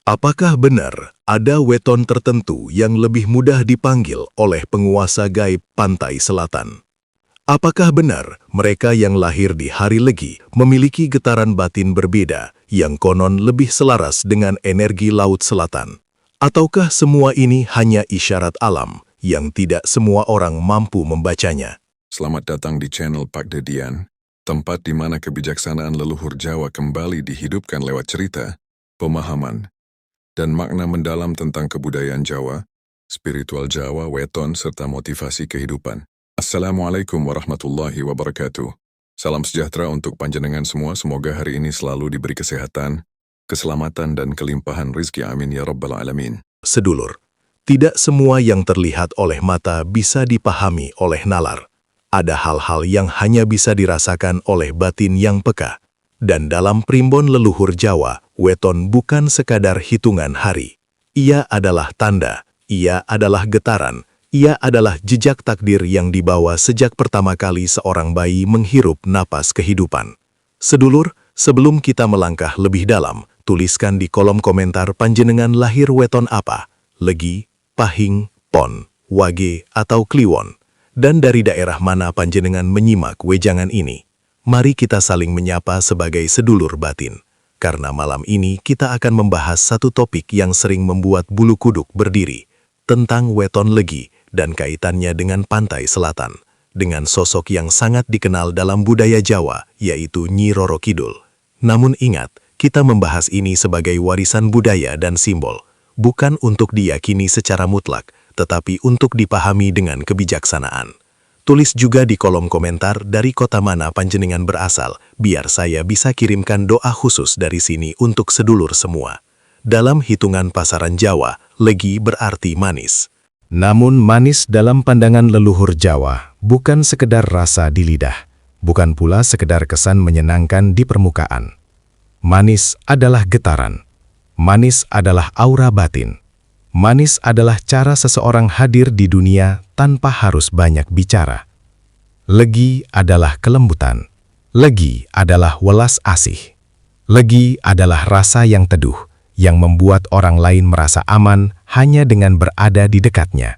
Apakah benar ada weton tertentu yang lebih mudah dipanggil oleh penguasa gaib pantai selatan? Apakah benar mereka yang lahir di hari Legi memiliki getaran batin berbeda yang konon lebih selaras dengan energi Laut Selatan? Ataukah semua ini hanya isyarat alam yang tidak semua orang mampu membacanya? Selamat datang di channel Pak Dedian, tempat di mana kebijaksanaan leluhur Jawa kembali dihidupkan lewat cerita, pemahaman, dan makna mendalam tentang kebudayaan Jawa, spiritual Jawa, weton, serta motivasi kehidupan. Assalamualaikum warahmatullahi wabarakatuh. Salam sejahtera untuk panjenengan semua, semoga hari ini selalu diberi kesehatan, keselamatan, dan kelimpahan rizki, amin ya rabbal alamin. Sedulur, tidak semua yang terlihat oleh mata bisa dipahami oleh nalar. Ada hal-hal yang hanya bisa dirasakan oleh batin yang peka. Dan dalam primbon leluhur Jawa, weton bukan sekadar hitungan hari. Ia adalah tanda, ia adalah getaran, ia adalah jejak takdir yang dibawa sejak pertama kali seorang bayi menghirup napas kehidupan. Sedulur, sebelum kita melangkah lebih dalam, tuliskan di kolom komentar panjenengan lahir weton apa, Legi, Pahing, Pon, Wage, atau Kliwon. Dan dari daerah mana panjenengan menyimak wejangan ini. Mari kita saling menyapa sebagai sedulur batin, karena malam ini kita akan membahas satu topik yang sering membuat bulu kuduk berdiri, tentang weton Legi dan kaitannya dengan pantai selatan, dengan sosok yang sangat dikenal dalam budaya Jawa, yaitu Nyi Roro Kidul. Namun ingat, kita membahas ini sebagai warisan budaya dan simbol, bukan untuk diyakini secara mutlak, tetapi untuk dipahami dengan kebijaksanaan. Tulis juga di kolom komentar dari kota mana panjenengan berasal, biar saya bisa kirimkan doa khusus dari sini untuk sedulur semua. Dalam hitungan pasaran Jawa, Legi berarti manis. Namun manis dalam pandangan leluhur Jawa bukan sekedar rasa di lidah, bukan pula sekedar kesan menyenangkan di permukaan. Manis adalah getaran. Manis adalah aura batin. Manis adalah cara seseorang hadir di dunia tanpa harus banyak bicara. Legi adalah kelembutan. Legi adalah welas asih. Legi adalah rasa yang teduh, yang membuat orang lain merasa aman hanya dengan berada di dekatnya.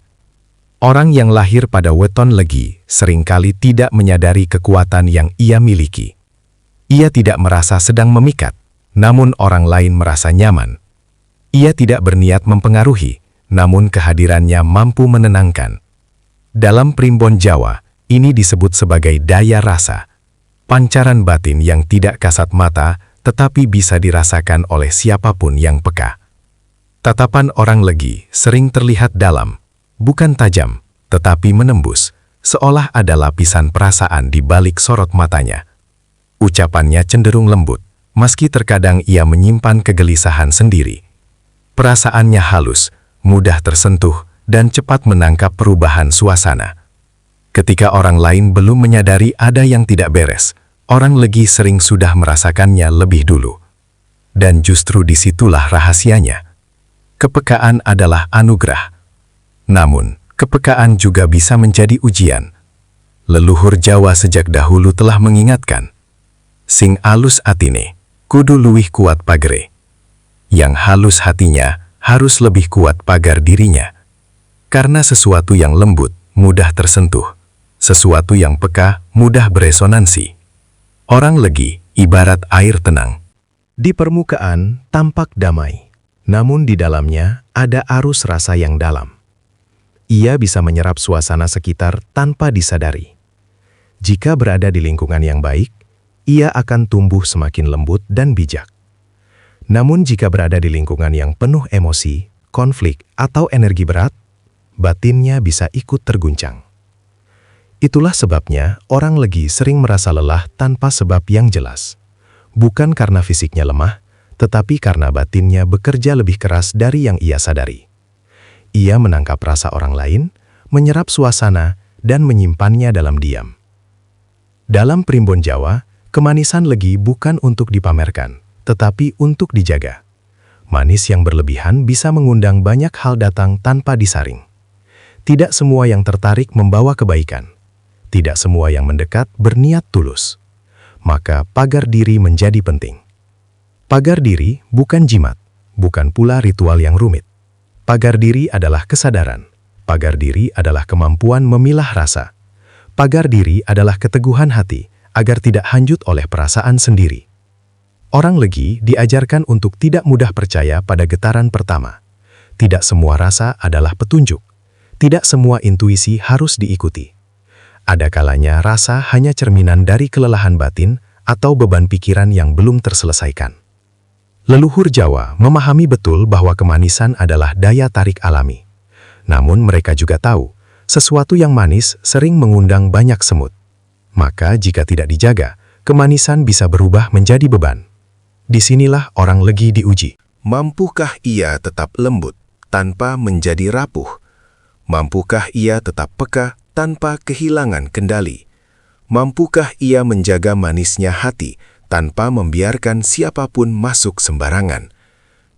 Orang yang lahir pada weton Legi seringkali tidak menyadari kekuatan yang ia miliki. Ia tidak merasa sedang memikat, namun orang lain merasa nyaman. Ia tidak berniat mempengaruhi, namun kehadirannya mampu menenangkan. Dalam primbon Jawa, ini disebut sebagai daya rasa. Pancaran batin yang tidak kasat mata, tetapi bisa dirasakan oleh siapapun yang peka. Tatapan orang Legi sering terlihat dalam, bukan tajam, tetapi menembus, seolah ada lapisan perasaan di balik sorot matanya. Ucapannya cenderung lembut, meski terkadang ia menyimpan kegelisahan sendiri. Perasaannya halus, mudah tersentuh, dan cepat menangkap perubahan suasana. Ketika orang lain belum menyadari ada yang tidak beres, orang Legi sering sudah merasakannya lebih dulu. Dan justru disitulah rahasianya. Kepekaan adalah anugerah. Namun, kepekaan juga bisa menjadi ujian. Leluhur Jawa sejak dahulu telah mengingatkan, sing alus atine, kudu luwih kuat pagere. Yang halus hatinya harus lebih kuat pagar dirinya. Karena sesuatu yang lembut mudah tersentuh, sesuatu yang peka mudah beresonansi. Orang Legi ibarat air tenang. Di permukaan tampak damai, namun di dalamnya ada arus rasa yang dalam. Ia bisa menyerap suasana sekitar tanpa disadari. Jika berada di lingkungan yang baik, ia akan tumbuh semakin lembut dan bijak. Namun jika berada di lingkungan yang penuh emosi, konflik, atau energi berat, batinnya bisa ikut terguncang. Itulah sebabnya orang Legi sering merasa lelah tanpa sebab yang jelas. Bukan karena fisiknya lemah, tetapi karena batinnya bekerja lebih keras dari yang ia sadari. Ia menangkap rasa orang lain, menyerap suasana, dan menyimpannya dalam diam. Dalam primbon Jawa, kemanisan Legi bukan untuk dipamerkan, tetapi untuk dijaga. Manis yang berlebihan bisa mengundang banyak hal datang tanpa disaring. Tidak semua yang tertarik membawa kebaikan. Tidak semua yang mendekat berniat tulus. Maka pagar diri menjadi penting. Pagar diri bukan jimat, bukan pula ritual yang rumit. Pagar diri adalah kesadaran. Pagar diri adalah kemampuan memilah rasa. Pagar diri adalah keteguhan hati agar tidak hanyut oleh perasaan sendiri. Orang Legi diajarkan untuk tidak mudah percaya pada getaran pertama. Tidak semua rasa adalah petunjuk. Tidak semua intuisi harus diikuti. Ada kalanya rasa hanya cerminan dari kelelahan batin atau beban pikiran yang belum terselesaikan. Leluhur Jawa memahami betul bahwa kemanisan adalah daya tarik alami. Namun mereka juga tahu, sesuatu yang manis sering mengundang banyak semut. Maka jika tidak dijaga, kemanisan bisa berubah menjadi beban. Disinilah orang Legi diuji. Mampukah ia tetap lembut tanpa menjadi rapuh? Mampukah ia tetap peka tanpa kehilangan kendali? Mampukah ia menjaga manisnya hati tanpa membiarkan siapapun masuk sembarangan?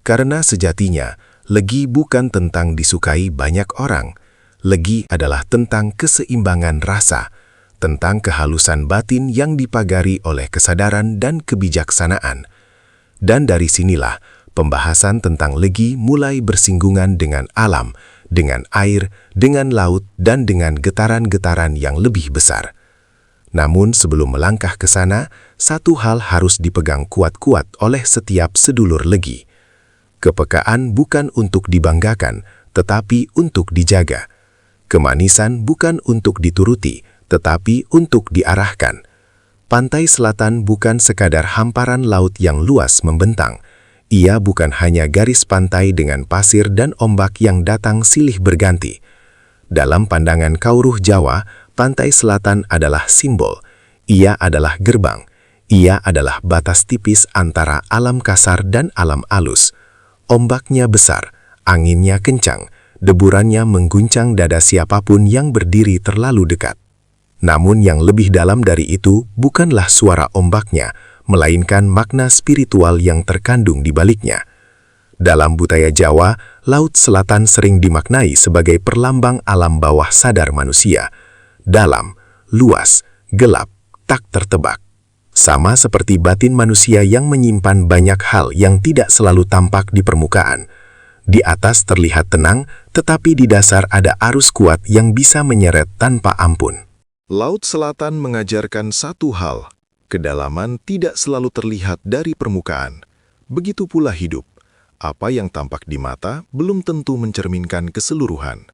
Karena sejatinya, Legi bukan tentang disukai banyak orang. Legi adalah tentang keseimbangan rasa, tentang kehalusan batin yang dipagari oleh kesadaran dan kebijaksanaan. Dan dari sinilah, pembahasan tentang Legi mulai bersinggungan dengan alam, dengan air, dengan laut, dan dengan getaran-getaran yang lebih besar. Namun sebelum melangkah ke sana, satu hal harus dipegang kuat-kuat oleh setiap sedulur Legi. Kepekaan bukan untuk dibanggakan, tetapi untuk dijaga. Kemanisan bukan untuk dituruti, tetapi untuk diarahkan. Pantai selatan bukan sekadar hamparan laut yang luas membentang. Ia bukan hanya garis pantai dengan pasir dan ombak yang datang silih berganti. Dalam pandangan Kauruh Jawa, pantai selatan adalah simbol. Ia adalah gerbang. Ia adalah batas tipis antara alam kasar dan alam alus. Ombaknya besar, anginnya kencang, deburannya mengguncang dada siapapun yang berdiri terlalu dekat. Namun yang lebih dalam dari itu bukanlah suara ombaknya, melainkan makna spiritual yang terkandung di baliknya. Dalam budaya Jawa, Laut Selatan sering dimaknai sebagai perlambang alam bawah sadar manusia. Dalam, luas, gelap, tak tertebak. Sama seperti batin manusia yang menyimpan banyak hal yang tidak selalu tampak di permukaan. Di atas terlihat tenang, tetapi di dasar ada arus kuat yang bisa menyeret tanpa ampun. Laut Selatan mengajarkan satu hal, kedalaman tidak selalu terlihat dari permukaan. Begitu pula hidup. Apa yang tampak di mata belum tentu mencerminkan keseluruhan.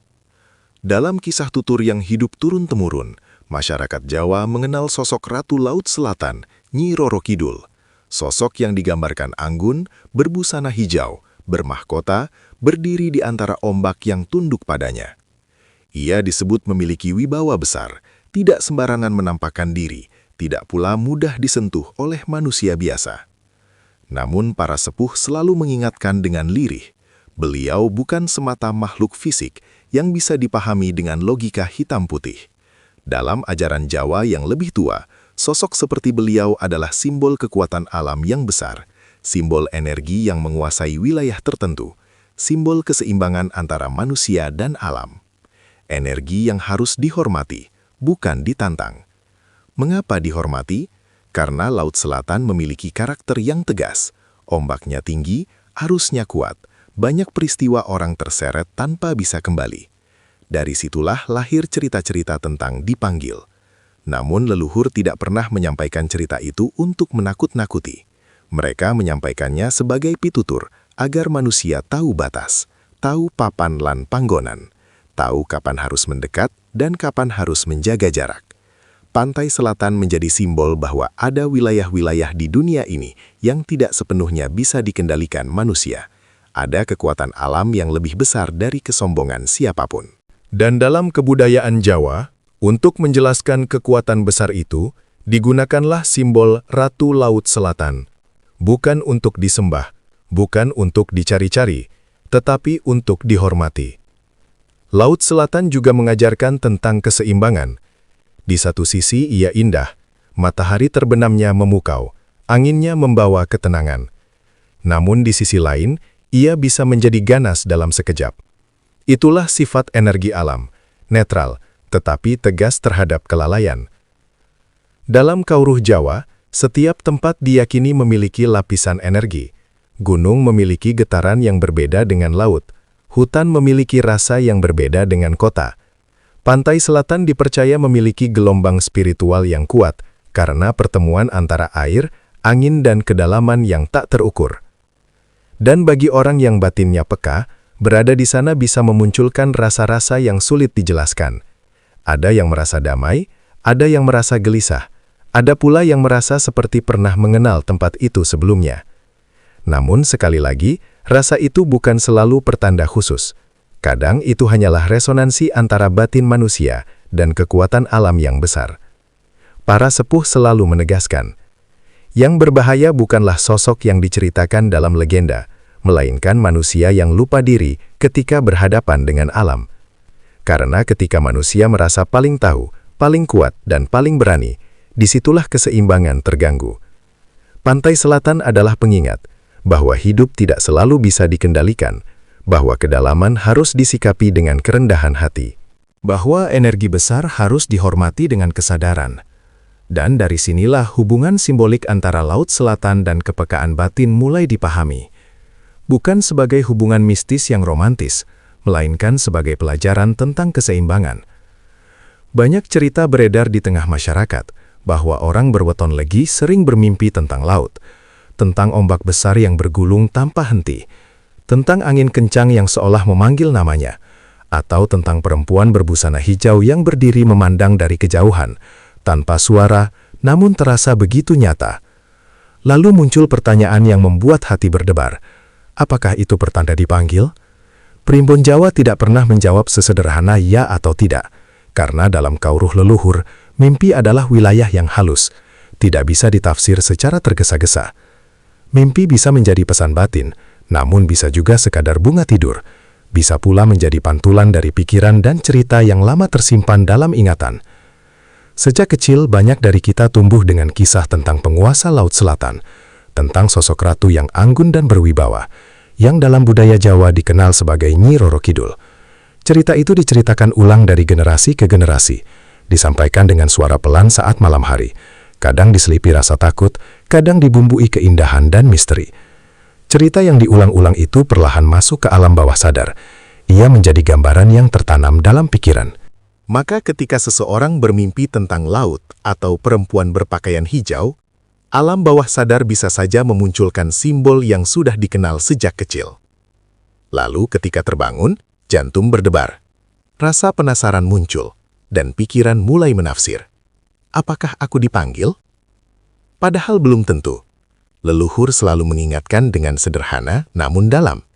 Dalam kisah tutur yang hidup turun-temurun, masyarakat Jawa mengenal sosok Ratu Laut Selatan, Nyi Roro Kidul. Sosok yang digambarkan anggun, berbusana hijau, bermahkota, berdiri di antara ombak yang tunduk padanya. Ia disebut memiliki wibawa besar, tidak sembarangan menampakkan diri, tidak pula mudah disentuh oleh manusia biasa. Namun para sepuh selalu mengingatkan dengan lirih, beliau bukan semata makhluk fisik yang bisa dipahami dengan logika hitam putih. Dalam ajaran Jawa yang lebih tua, sosok seperti beliau adalah simbol kekuatan alam yang besar, simbol energi yang menguasai wilayah tertentu, simbol keseimbangan antara manusia dan alam. Energi yang harus dihormati, bukan ditantang. Mengapa dihormati? Karena Laut Selatan memiliki karakter yang tegas, ombaknya tinggi, arusnya kuat, banyak peristiwa orang terseret tanpa bisa kembali. Dari situlah lahir cerita-cerita tentang dipanggil. Namun leluhur tidak pernah menyampaikan cerita itu untuk menakut-nakuti. Mereka menyampaikannya sebagai pitutur agar manusia tahu batas, tahu papan lan panggonan, tahu kapan harus mendekat dan kapan harus menjaga jarak. Pantai Selatan menjadi simbol bahwa ada wilayah-wilayah di dunia ini yang tidak sepenuhnya bisa dikendalikan manusia. Ada kekuatan alam yang lebih besar dari kesombongan siapapun. Dan dalam kebudayaan Jawa, untuk menjelaskan kekuatan besar itu, digunakanlah simbol Ratu Laut Selatan. Bukan untuk disembah, bukan untuk dicari-cari, tetapi untuk dihormati. Laut Selatan juga mengajarkan tentang keseimbangan. Di satu sisi ia indah, matahari terbenamnya memukau, anginnya membawa ketenangan. Namun di sisi lain, ia bisa menjadi ganas dalam sekejap. Itulah sifat energi alam, netral, tetapi tegas terhadap kelalaian. Dalam Kauruh Jawa, setiap tempat diyakini memiliki lapisan energi. Gunung memiliki getaran yang berbeda dengan laut. Hutan memiliki rasa yang berbeda dengan kota. Pantai selatan dipercaya memiliki gelombang spiritual yang kuat karena pertemuan antara air, angin dan kedalaman yang tak terukur. Dan bagi orang yang batinnya peka, berada di sana bisa memunculkan rasa-rasa yang sulit dijelaskan. Ada yang merasa damai, ada yang merasa gelisah, ada pula yang merasa seperti pernah mengenal tempat itu sebelumnya. Namun sekali lagi, rasa itu bukan selalu pertanda khusus. Kadang itu hanyalah resonansi antara batin manusia dan kekuatan alam yang besar. Para sepuh selalu menegaskan, yang berbahaya bukanlah sosok yang diceritakan dalam legenda, melainkan manusia yang lupa diri ketika berhadapan dengan alam. Karena ketika manusia merasa paling tahu, paling kuat, dan paling berani, disitulah keseimbangan terganggu. Pantai selatan adalah pengingat bahwa hidup tidak selalu bisa dikendalikan, bahwa kedalaman harus disikapi dengan kerendahan hati, bahwa energi besar harus dihormati dengan kesadaran. Dan dari sinilah hubungan simbolik antara Laut Selatan dan kepekaan batin mulai dipahami. Bukan sebagai hubungan mistis yang romantis, melainkan sebagai pelajaran tentang keseimbangan. Banyak cerita beredar di tengah masyarakat bahwa orang berweton legi sering bermimpi tentang laut, tentang ombak besar yang bergulung tanpa henti, tentang angin kencang yang seolah memanggil namanya, atau tentang perempuan berbusana hijau yang berdiri memandang dari kejauhan, tanpa suara, namun terasa begitu nyata. Lalu muncul pertanyaan yang membuat hati berdebar. Apakah itu pertanda dipanggil? Primbon Jawa tidak pernah menjawab sesederhana ya atau tidak, karena dalam kauruh leluhur, mimpi adalah wilayah yang halus, tidak bisa ditafsir secara tergesa-gesa. Mimpi bisa menjadi pesan batin, namun bisa juga sekadar bunga tidur, bisa pula menjadi pantulan dari pikiran dan cerita yang lama tersimpan dalam ingatan. Sejak kecil, banyak dari kita tumbuh dengan kisah tentang penguasa Laut Selatan, tentang sosok ratu yang anggun dan berwibawa, yang dalam budaya Jawa dikenal sebagai Nyi Roro Kidul. Cerita itu diceritakan ulang dari generasi ke generasi, disampaikan dengan suara pelan saat malam hari, kadang diselipi rasa takut, kadang dibumbui keindahan dan misteri. Cerita yang diulang-ulang itu perlahan masuk ke alam bawah sadar. Ia menjadi gambaran yang tertanam dalam pikiran. Maka ketika seseorang bermimpi tentang laut atau perempuan berpakaian hijau, alam bawah sadar bisa saja memunculkan simbol yang sudah dikenal sejak kecil. Lalu ketika terbangun, jantung berdebar. Rasa penasaran muncul, dan pikiran mulai menafsir. Apakah aku dipanggil? Padahal belum tentu. Leluhur selalu mengingatkan dengan sederhana namun dalam.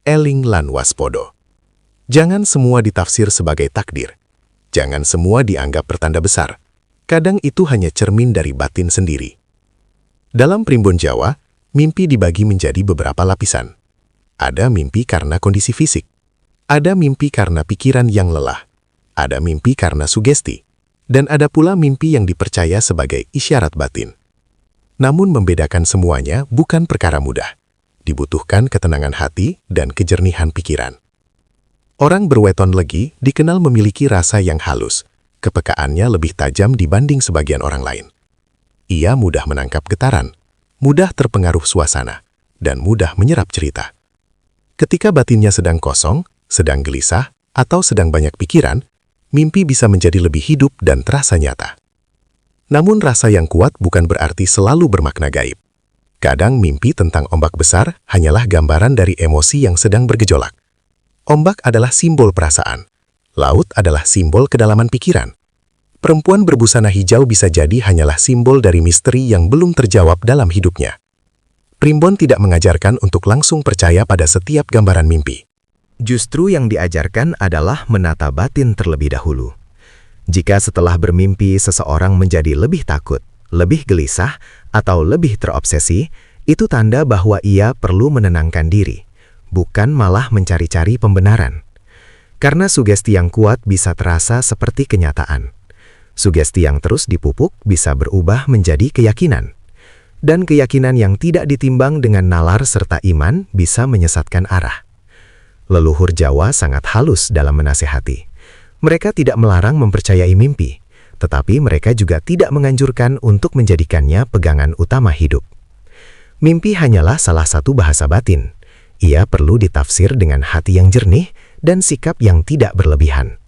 Eling lan waspodo. Jangan semua ditafsir sebagai takdir. Jangan semua dianggap pertanda besar. Kadang itu hanya cermin dari batin sendiri. Dalam Primbon Jawa, mimpi dibagi menjadi beberapa lapisan. Ada mimpi karena kondisi fisik. Ada mimpi karena pikiran yang lelah. Ada mimpi karena sugesti. Dan ada pula mimpi yang dipercaya sebagai isyarat batin. Namun membedakan semuanya bukan perkara mudah. Dibutuhkan ketenangan hati dan kejernihan pikiran. Orang berweton legi dikenal memiliki rasa yang halus. Kepekaannya lebih tajam dibanding sebagian orang lain. Ia mudah menangkap getaran, mudah terpengaruh suasana, dan mudah menyerap cerita. Ketika batinnya sedang kosong, sedang gelisah, atau sedang banyak pikiran, mimpi bisa menjadi lebih hidup dan terasa nyata. Namun rasa yang kuat bukan berarti selalu bermakna gaib. Kadang mimpi tentang ombak besar hanyalah gambaran dari emosi yang sedang bergejolak. Ombak adalah simbol perasaan. Laut adalah simbol kedalaman pikiran. Perempuan berbusana hijau bisa jadi hanyalah simbol dari misteri yang belum terjawab dalam hidupnya. Primbon tidak mengajarkan untuk langsung percaya pada setiap gambaran mimpi. Justru yang diajarkan adalah menata batin terlebih dahulu. Jika setelah bermimpi seseorang menjadi lebih takut, lebih gelisah, atau lebih terobsesi, itu tanda bahwa ia perlu menenangkan diri, bukan malah mencari-cari pembenaran. Karena sugesti yang kuat bisa terasa seperti kenyataan. Sugesti yang terus dipupuk bisa berubah menjadi keyakinan. Dan keyakinan yang tidak ditimbang dengan nalar serta iman bisa menyesatkan arah. Leluhur Jawa sangat halus dalam menasihati. Mereka tidak melarang mempercayai mimpi, tetapi mereka juga tidak menganjurkan untuk menjadikannya pegangan utama hidup. Mimpi hanyalah salah satu bahasa batin. Ia perlu ditafsir dengan hati yang jernih dan sikap yang tidak berlebihan.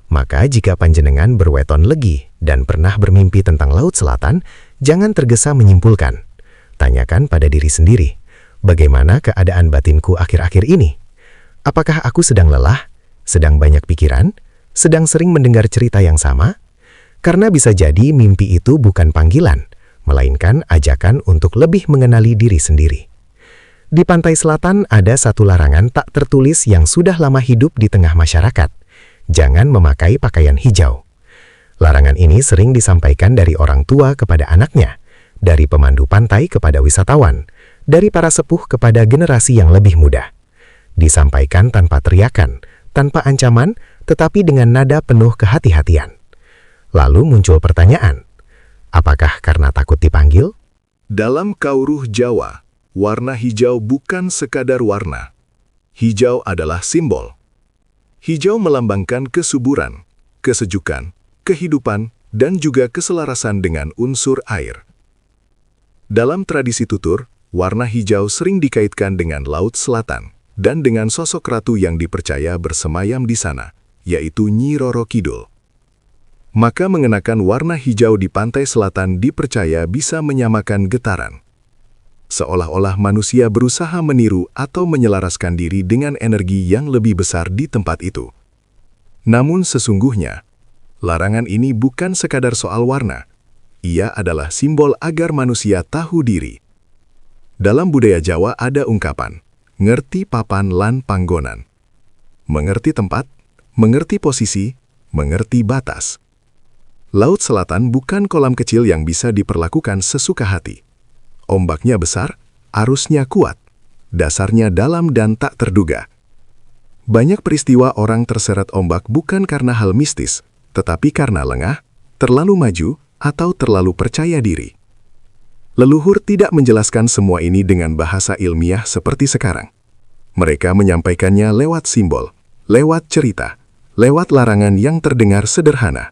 Maka jika panjenengan berweton legi dan pernah bermimpi tentang Laut Selatan, jangan tergesa menyimpulkan. Tanyakan pada diri sendiri, bagaimana keadaan batinku akhir-akhir ini? Apakah aku sedang lelah, sedang banyak pikiran, sedang sering mendengar cerita yang sama? Karena bisa jadi mimpi itu bukan panggilan, melainkan ajakan untuk lebih mengenali diri sendiri. Di pantai selatan ada satu larangan tak tertulis yang sudah lama hidup di tengah masyarakat. Jangan memakai pakaian hijau. Larangan ini sering disampaikan dari orang tua kepada anaknya, dari pemandu pantai kepada wisatawan, dari para sepuh kepada generasi yang lebih muda. Disampaikan tanpa teriakan, tanpa ancaman, tetapi dengan nada penuh kehati-hatian. Lalu muncul pertanyaan, apakah karena takut dipanggil? Dalam Kauruh Jawa, warna hijau bukan sekadar warna. Hijau adalah simbol. Hijau melambangkan kesuburan, kesejukan, kehidupan, dan juga keselarasan dengan unsur air. Dalam tradisi tutur, warna hijau sering dikaitkan dengan Laut Selatan dan dengan sosok ratu yang dipercaya bersemayam di sana, yaitu Nyi Roro Kidul. Maka mengenakan warna hijau di pantai selatan dipercaya bisa menyamakan getaran. Seolah-olah manusia berusaha meniru atau menyelaraskan diri dengan energi yang lebih besar di tempat itu. Namun sesungguhnya, larangan ini bukan sekadar soal warna. Ia adalah simbol agar manusia tahu diri. Dalam budaya Jawa ada ungkapan, ngerti papan lan panggonan. Mengerti tempat, mengerti posisi, mengerti batas. Laut Selatan bukan kolam kecil yang bisa diperlakukan sesuka hati. Ombaknya besar, arusnya kuat, dasarnya dalam dan tak terduga. Banyak peristiwa orang terseret ombak bukan karena hal mistis, tetapi karena lengah, terlalu maju, atau terlalu percaya diri. Leluhur tidak menjelaskan semua ini dengan bahasa ilmiah seperti sekarang. Mereka menyampaikannya lewat simbol, lewat cerita, lewat larangan yang terdengar sederhana.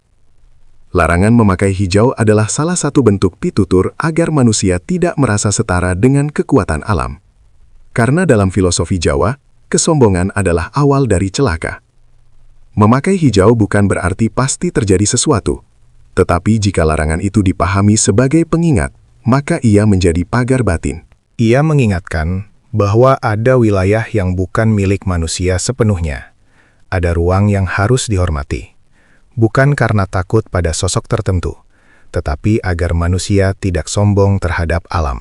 Larangan memakai hijau adalah salah satu bentuk pitutur agar manusia tidak merasa setara dengan kekuatan alam. Karena dalam filosofi Jawa, kesombongan adalah awal dari celaka. Memakai hijau bukan berarti pasti terjadi sesuatu, tetapi jika larangan itu dipahami sebagai pengingat, maka ia menjadi pagar batin. Ia mengingatkan bahwa ada wilayah yang bukan milik manusia sepenuhnya. Ada ruang yang harus dihormati. Bukan karena takut pada sosok tertentu, tetapi agar manusia tidak sombong terhadap alam.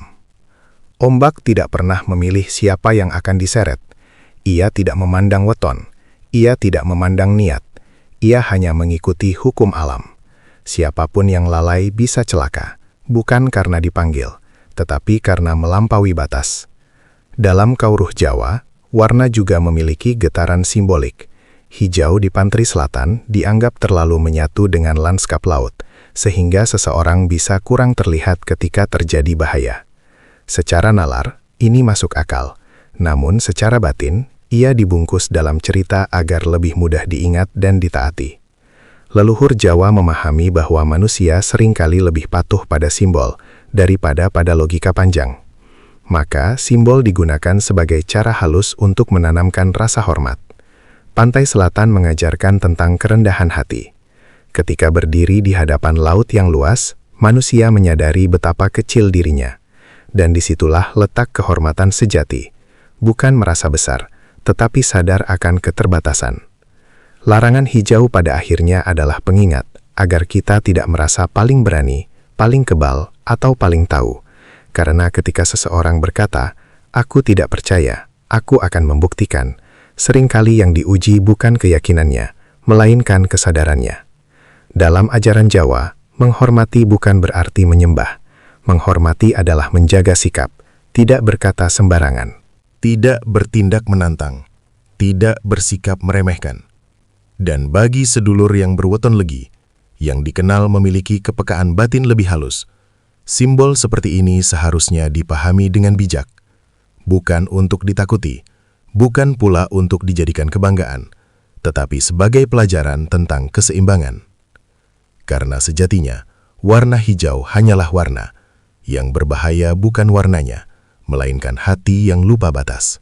Ombak tidak pernah memilih siapa yang akan diseret. Ia tidak memandang weton. Ia tidak memandang niat. Ia hanya mengikuti hukum alam. Siapapun yang lalai bisa celaka, bukan karena dipanggil, tetapi karena melampaui batas. Dalam Kauruh Jawa, warna juga memiliki getaran simbolik. Hijau di pantai selatan dianggap terlalu menyatu dengan lanskap laut, sehingga seseorang bisa kurang terlihat ketika terjadi bahaya. Secara nalar, ini masuk akal. Namun secara batin, ia dibungkus dalam cerita agar lebih mudah diingat dan ditaati. Leluhur Jawa memahami bahwa manusia seringkali lebih patuh pada simbol daripada pada logika panjang. Maka, simbol digunakan sebagai cara halus untuk menanamkan rasa hormat. Pantai Selatan mengajarkan tentang kerendahan hati. Ketika berdiri di hadapan laut yang luas, manusia menyadari betapa kecil dirinya. Dan disitulah letak kehormatan sejati. Bukan merasa besar, tetapi sadar akan keterbatasan. Larangan hijau pada akhirnya adalah pengingat, agar kita tidak merasa paling berani, paling kebal, atau paling tahu. Karena ketika seseorang berkata, "Aku tidak percaya, aku akan membuktikan," seringkali yang diuji bukan keyakinannya, melainkan kesadarannya. Dalam ajaran Jawa, menghormati bukan berarti menyembah. Menghormati adalah menjaga sikap, tidak berkata sembarangan. Tidak bertindak menantang, tidak bersikap meremehkan. Dan bagi sedulur yang berweton legi, yang dikenal memiliki kepekaan batin lebih halus, simbol seperti ini seharusnya dipahami dengan bijak. Bukan untuk ditakuti, bukan pula untuk dijadikan kebanggaan, tetapi sebagai pelajaran tentang keseimbangan. Karena sejatinya, warna hijau hanyalah warna. Yang berbahaya bukan warnanya, melainkan hati yang lupa batas.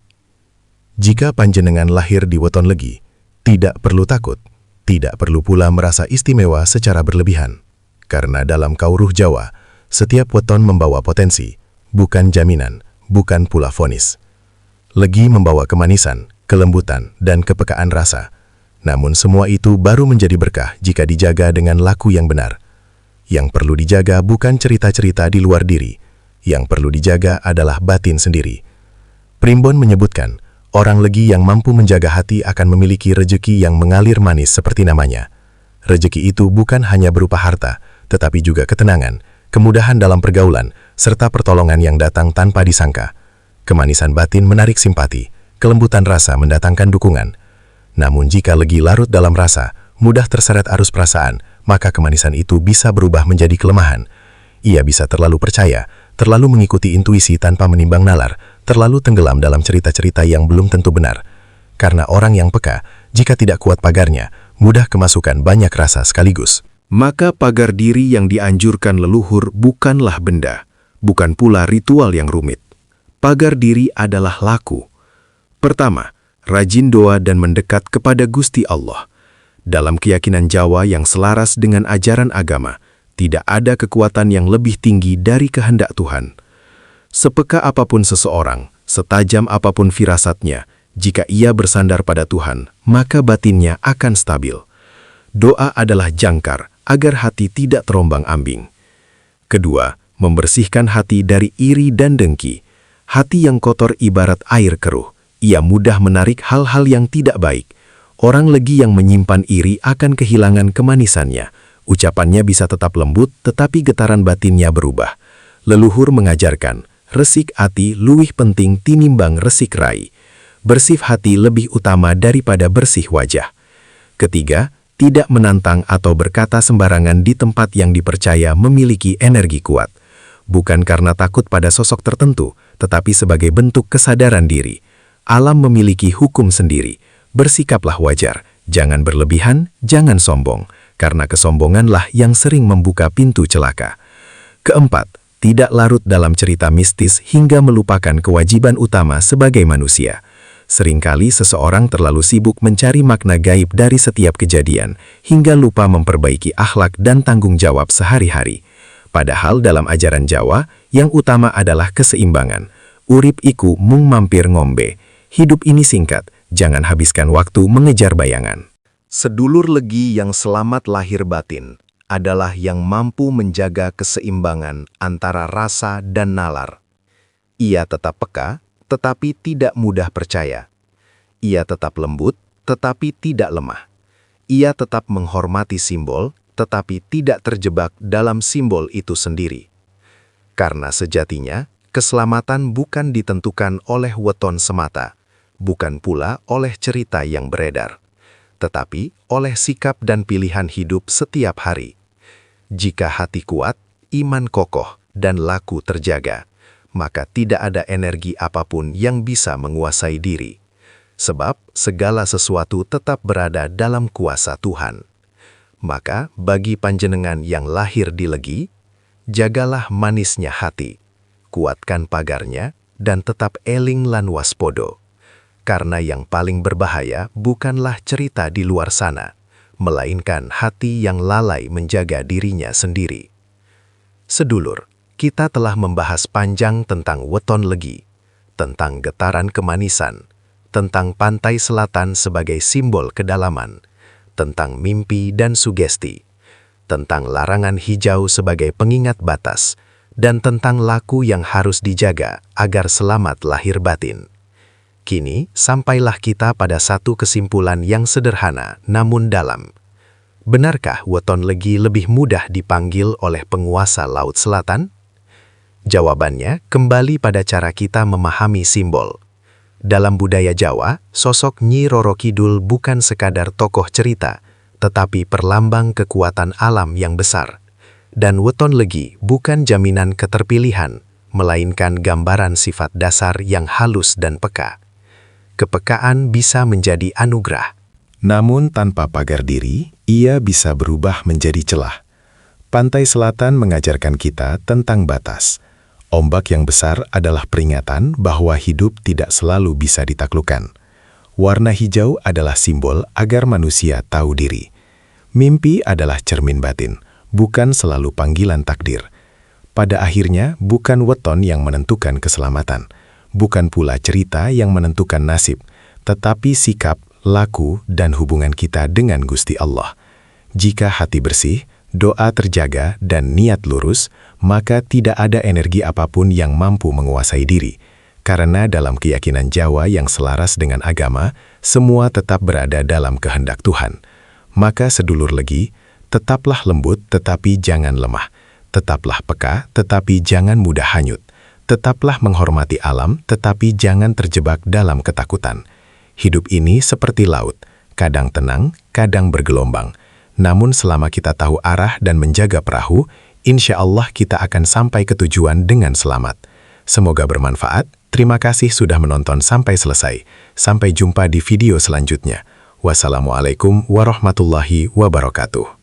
Jika panjenengan lahir di weton legi, tidak perlu takut, tidak perlu pula merasa istimewa secara berlebihan. Karena dalam kauruh Jawa, setiap weton membawa potensi, bukan jaminan, bukan pula vonis. Legi membawa kemanisan, kelembutan, dan kepekaan rasa. Namun semua itu baru menjadi berkah jika dijaga dengan laku yang benar. Yang perlu dijaga bukan cerita-cerita di luar diri. Yang perlu dijaga adalah batin sendiri. Primbon menyebutkan, orang legi yang mampu menjaga hati akan memiliki rejeki yang mengalir manis seperti namanya. Rejeki itu bukan hanya berupa harta, tetapi juga ketenangan, kemudahan dalam pergaulan, serta pertolongan yang datang tanpa disangka. Kemanisan batin menarik simpati, kelembutan rasa mendatangkan dukungan. Namun jika legi larut dalam rasa, mudah terseret arus perasaan, maka kemanisan itu bisa berubah menjadi kelemahan. Ia bisa terlalu percaya, terlalu mengikuti intuisi tanpa menimbang nalar, terlalu tenggelam dalam cerita-cerita yang belum tentu benar. Karena orang yang peka, jika tidak kuat pagarnya, mudah kemasukan banyak rasa sekaligus. Maka pagar diri yang dianjurkan leluhur bukanlah benda, bukan pula ritual yang rumit. Pagar diri adalah laku. Pertama, rajin doa dan mendekat kepada Gusti Allah. Dalam keyakinan Jawa yang selaras dengan ajaran agama, tidak ada kekuatan yang lebih tinggi dari kehendak Tuhan. Sepeka apapun seseorang, setajam apapun firasatnya, jika ia bersandar pada Tuhan, maka batinnya akan stabil. Doa adalah jangkar agar hati tidak terombang-ambing. Kedua, membersihkan hati dari iri dan dengki. Hati yang kotor ibarat air keruh. Ia mudah menarik hal-hal yang tidak baik. Orang legi yang menyimpan iri akan kehilangan kemanisannya. Ucapannya bisa tetap lembut, tetapi getaran batinnya berubah. Leluhur mengajarkan, resik hati luwih penting tinimbang resik rai. Bersih hati lebih utama daripada bersih wajah. Ketiga, tidak menantang atau berkata sembarangan di tempat yang dipercaya memiliki energi kuat. Bukan karena takut pada sosok tertentu, tetapi sebagai bentuk kesadaran diri. Alam memiliki hukum sendiri. Bersikaplah wajar, jangan berlebihan, jangan sombong, karena kesombonganlah yang sering membuka pintu celaka. Keempat, tidak larut dalam cerita mistis hingga melupakan kewajiban utama sebagai manusia. Seringkali seseorang terlalu sibuk mencari makna gaib dari setiap kejadian, hingga lupa memperbaiki akhlak dan tanggung jawab sehari-hari. Padahal dalam ajaran Jawa, yang utama adalah keseimbangan. Urip iku mung mampir ngombe. Hidup ini singkat, jangan habiskan waktu mengejar bayangan. Sedulur legi yang selamat lahir batin adalah yang mampu menjaga keseimbangan antara rasa dan nalar. Ia tetap peka, tetapi tidak mudah percaya. Ia tetap lembut, tetapi tidak lemah. Ia tetap menghormati simbol, tetapi tidak terjebak dalam simbol itu sendiri. Karena sejatinya, keselamatan bukan ditentukan oleh weton semata, bukan pula oleh cerita yang beredar, tetapi oleh sikap dan pilihan hidup setiap hari. Jika hati kuat, iman kokoh, dan laku terjaga, maka tidak ada energi apapun yang bisa menguasai diri. Sebab segala sesuatu tetap berada dalam kuasa Tuhan. Maka bagi panjenengan yang lahir di legi, jagalah manisnya hati, kuatkan pagarnya, dan tetap eling lan waspodo. Karena yang paling berbahaya bukanlah cerita di luar sana, melainkan hati yang lalai menjaga dirinya sendiri. Sedulur, kita telah membahas panjang tentang weton legi, tentang getaran kemanisan, tentang pantai selatan sebagai simbol kedalaman, tentang mimpi dan sugesti, tentang larangan hijau sebagai pengingat batas, dan tentang laku yang harus dijaga agar selamat lahir batin. Kini, sampailah kita pada satu kesimpulan yang sederhana namun dalam. Benarkah weton legi lebih mudah dipanggil oleh penguasa Laut Selatan? Jawabannya kembali pada cara kita memahami simbol. Dalam budaya Jawa, sosok Nyi Roro Kidul bukan sekadar tokoh cerita, tetapi perlambang kekuatan alam yang besar. Dan weton legi bukan jaminan keterpilihan, melainkan gambaran sifat dasar yang halus dan peka. Kepekaan bisa menjadi anugerah. Namun tanpa pagar diri, ia bisa berubah menjadi celah. Pantai Selatan mengajarkan kita tentang batas. Ombak yang besar adalah peringatan bahwa hidup tidak selalu bisa ditaklukkan. Warna hijau adalah simbol agar manusia tahu diri. Mimpi adalah cermin batin, bukan selalu panggilan takdir. Pada akhirnya, bukan weton yang menentukan keselamatan, bukan pula cerita yang menentukan nasib, tetapi sikap, laku, dan hubungan kita dengan Gusti Allah. Jika hati bersih, doa terjaga, dan niat lurus, maka tidak ada energi apapun yang mampu menguasai diri. Karena dalam keyakinan Jawa yang selaras dengan agama, semua tetap berada dalam kehendak Tuhan. Maka sedulur legi, tetaplah lembut tetapi jangan lemah. Tetaplah peka tetapi jangan mudah hanyut. Tetaplah menghormati alam tetapi jangan terjebak dalam ketakutan. Hidup ini seperti laut, kadang tenang, kadang bergelombang. Namun selama kita tahu arah dan menjaga perahu, insya Allah kita akan sampai ke tujuan dengan selamat. Semoga bermanfaat. Terima kasih sudah menonton sampai selesai. Sampai jumpa di video selanjutnya. Wassalamualaikum warahmatullahi wabarakatuh.